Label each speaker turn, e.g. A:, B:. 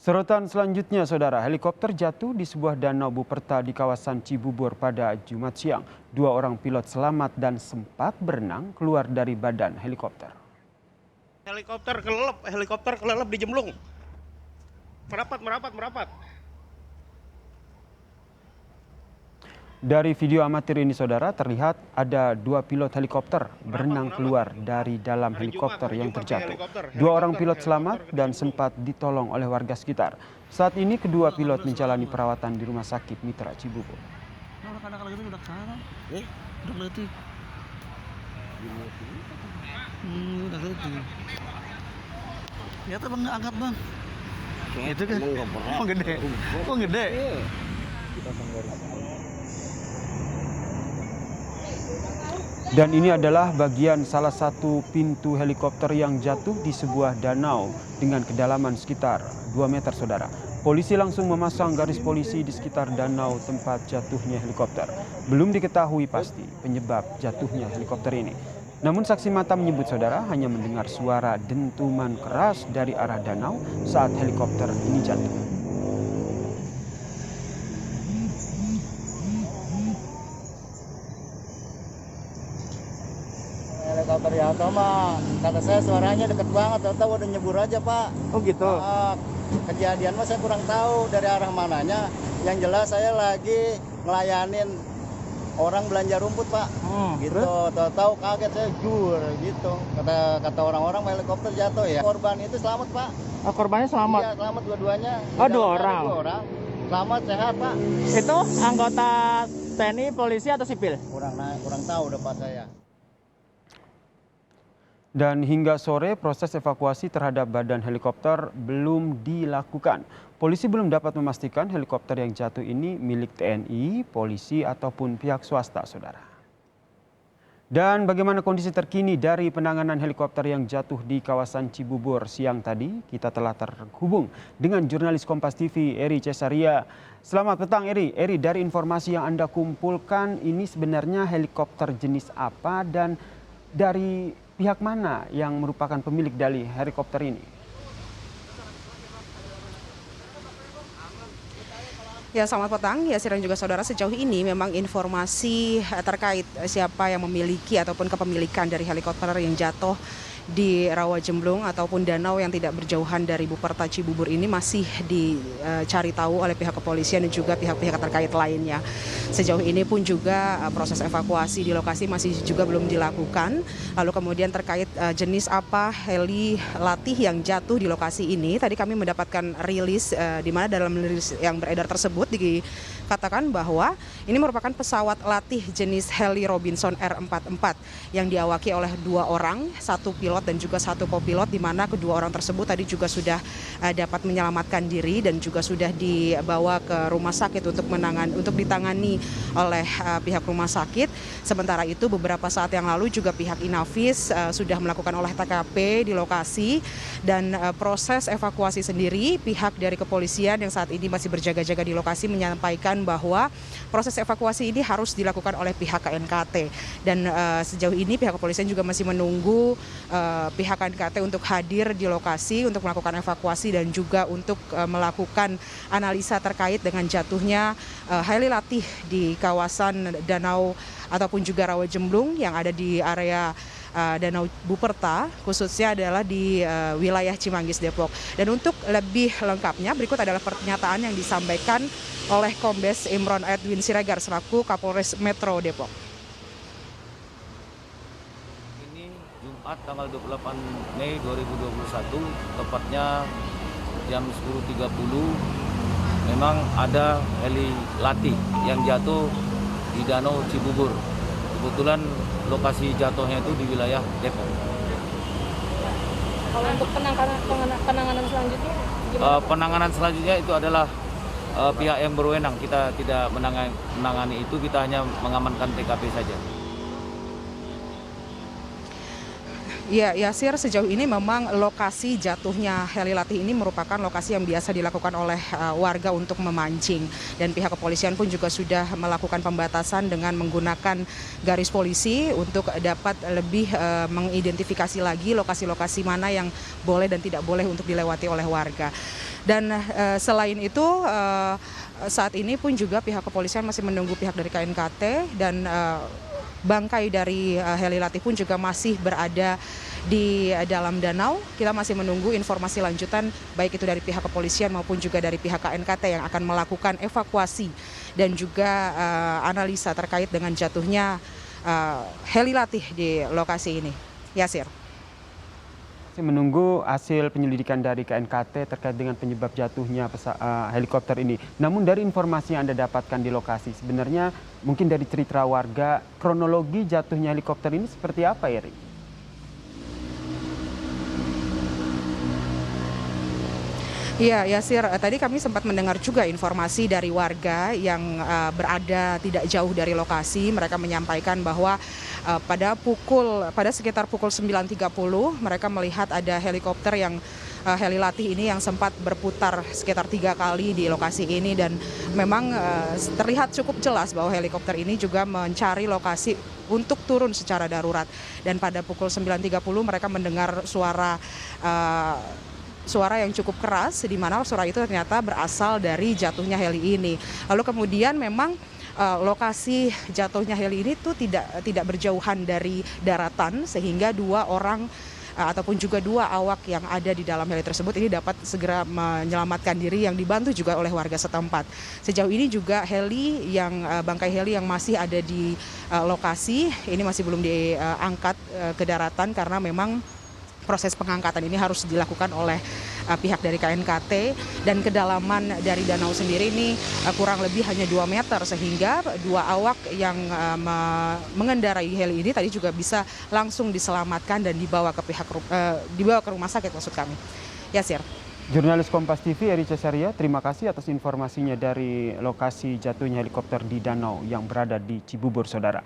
A: Sorotan selanjutnya, saudara, helikopter jatuh di sebuah danau Buperta di kawasan Cibubur pada Jumat siang. 2 orang pilot selamat dan sempat berenang keluar dari badan helikopter.
B: Helikopter kelelep di Jemblung. Merapat.
A: Dari video amatir ini, saudara, terlihat ada 2 pilot helikopter berenang keluar dari dalam helikopter yang terjatuh. 2 orang pilot selamat dan sempat ditolong oleh warga sekitar. Saat ini kedua pilot menjalani perawatan di Rumah Sakit Mitra Cibubur.
C: Ya tuh bang angkat bang. Itu kan. Oh gede. Oh gede.
A: Dan ini adalah bagian salah satu pintu helikopter yang jatuh di sebuah danau dengan kedalaman sekitar 2 meter, saudara. Polisi langsung memasang garis polisi di sekitar danau tempat jatuhnya helikopter. Belum diketahui pasti penyebab jatuhnya helikopter ini. Namun saksi mata menyebut, saudara, hanya mendengar suara dentuman keras dari arah danau saat helikopter ini jatuh.
D: Helikopter jatuh mah, kata saya suaranya deket banget, tahu udah nyebur aja Pak.
C: Oh gitu.
D: Kejadian mah saya kurang tahu dari arah mananya. Yang jelas saya lagi ngelayanin orang belanja rumput Pak. Gitu, tahu kaget saya jur gitu. Kata orang-orang helikopter jatuh ya. Korban itu selamat Pak.
C: Oh, korbannya selamat.
D: Iya selamat dua-duanya.
C: Oh 2 orang.
D: 2 orang. Selamat sehat Pak.
C: Itu anggota TNI, polisi atau sipil?
D: Kurang tahu udah Pak saya.
A: Dan hingga sore proses evakuasi terhadap badan helikopter belum dilakukan. Polisi belum dapat memastikan helikopter yang jatuh ini milik TNI, polisi ataupun pihak swasta, saudara. Dan bagaimana kondisi terkini dari penanganan helikopter yang jatuh di kawasan Cibubur siang tadi? Kita telah terhubung dengan jurnalis Kompas TV Eri Cesaria. Selamat petang Eri. Eri, dari informasi yang Anda kumpulkan ini sebenarnya helikopter jenis apa dan dari pihak mana yang merupakan pemilik dari helikopter ini?
E: Ya, selamat petang, Yasir dan juga saudara. Sejauh ini memang informasi terkait siapa yang memiliki ataupun kepemilikan dari helikopter yang jatuh di Rawa Jemblung ataupun danau yang tidak berjauhan dari Buperta Cibubur ini masih dicari tahu oleh pihak kepolisian dan juga pihak-pihak terkait lainnya. Sejauh ini pun juga proses evakuasi di lokasi masih juga belum dilakukan. Lalu kemudian terkait jenis apa heli latih yang jatuh di lokasi ini, tadi kami mendapatkan rilis di mana dalam rilis yang beredar tersebut dikatakan bahwa ini merupakan pesawat latih jenis heli Robinson R44 yang diawaki oleh 2 orang, 1 pilot dan juga 1 kopilot, di mana kedua orang tersebut tadi juga sudah dapat menyelamatkan diri dan juga sudah dibawa ke rumah sakit untuk ditangani oleh pihak rumah sakit. Sementara itu beberapa saat yang lalu juga pihak Inavis sudah melakukan olah TKP di lokasi dan proses evakuasi sendiri pihak dari kepolisian yang saat ini masih berjaga-jaga di lokasi menyampaikan bahwa proses evakuasi ini harus dilakukan oleh pihak KNKT dan sejauh ini pihak kepolisian juga masih menunggu pihak KNKT untuk hadir di lokasi untuk melakukan evakuasi dan juga untuk melakukan analisa terkait dengan jatuhnya heli latih di kawasan danau ataupun juga Rawa Jemblung yang ada di area Danau Buperta, khususnya adalah di wilayah Cimanggis, Depok. Dan untuk lebih lengkapnya berikut adalah pernyataan yang disampaikan oleh Kombes Imron Edwin Siregar selaku Kapolres Metro Depok.
F: Jumat tanggal 28 Mei 2021, tepatnya jam 10.30, memang ada heli latih yang jatuh di Danau Cibubur. Kebetulan lokasi jatuhnya itu di wilayah Depok.
G: Kalau untuk penanganan selanjutnya gimana?
F: Penanganan selanjutnya itu adalah pihak yang berwenang. Kita tidak menangani itu, kita hanya mengamankan TKP saja.
E: Ya, Yasir, sejauh ini memang lokasi jatuhnya heli latih ini merupakan lokasi yang biasa dilakukan oleh warga untuk memancing. Dan pihak kepolisian pun juga sudah melakukan pembatasan dengan menggunakan garis polisi untuk dapat lebih mengidentifikasi lagi lokasi-lokasi mana yang boleh dan tidak boleh untuk dilewati oleh warga. Dan selain itu saat ini pun juga pihak kepolisian masih menunggu pihak dari KNKT dan bangkai dari heli latih pun juga masih berada di dalam danau. Kita masih menunggu informasi lanjutan baik itu dari pihak kepolisian maupun juga dari pihak KNKT yang akan melakukan evakuasi dan juga analisa terkait dengan jatuhnya heli latih di lokasi ini. Yasir.
A: Masih menunggu hasil penyelidikan dari KNKT terkait dengan penyebab jatuhnya helikopter ini. Namun dari informasi yang Anda dapatkan di lokasi, sebenarnya mungkin dari cerita warga, kronologi jatuhnya helikopter ini seperti apa, Eri?
E: Iya, Yasir, tadi kami sempat mendengar juga informasi dari warga yang berada tidak jauh dari lokasi. Mereka menyampaikan bahwa pada sekitar pukul 9.30 mereka melihat ada helikopter yang heli latih ini yang sempat berputar sekitar 3 kali di lokasi ini, dan memang terlihat cukup jelas bahwa helikopter ini juga mencari lokasi untuk turun secara darurat. Dan pada pukul 9.30 mereka mendengar suara yang cukup keras, di mana suara itu ternyata berasal dari jatuhnya heli ini. Lalu kemudian memang lokasi jatuhnya heli ini tuh tidak berjauhan dari daratan, sehingga 2 orang ataupun juga 2 awak yang ada di dalam heli tersebut ini dapat segera menyelamatkan diri, yang dibantu juga oleh warga setempat. Sejauh ini juga bangkai heli yang masih ada di lokasi ini masih belum diangkat ke daratan karena memang proses pengangkatan ini harus dilakukan oleh pihak dari KNKT, dan kedalaman dari danau sendiri ini kurang lebih hanya 2 meter, sehingga 2 awak yang mengendarai heli ini tadi juga bisa langsung diselamatkan dan dibawa ke rumah sakit maksud kami. Yasir.
A: Jurnalis Kompas TV Eri Cesaria, terima kasih atas informasinya dari lokasi jatuhnya helikopter di danau yang berada di Cibubur, Saudara.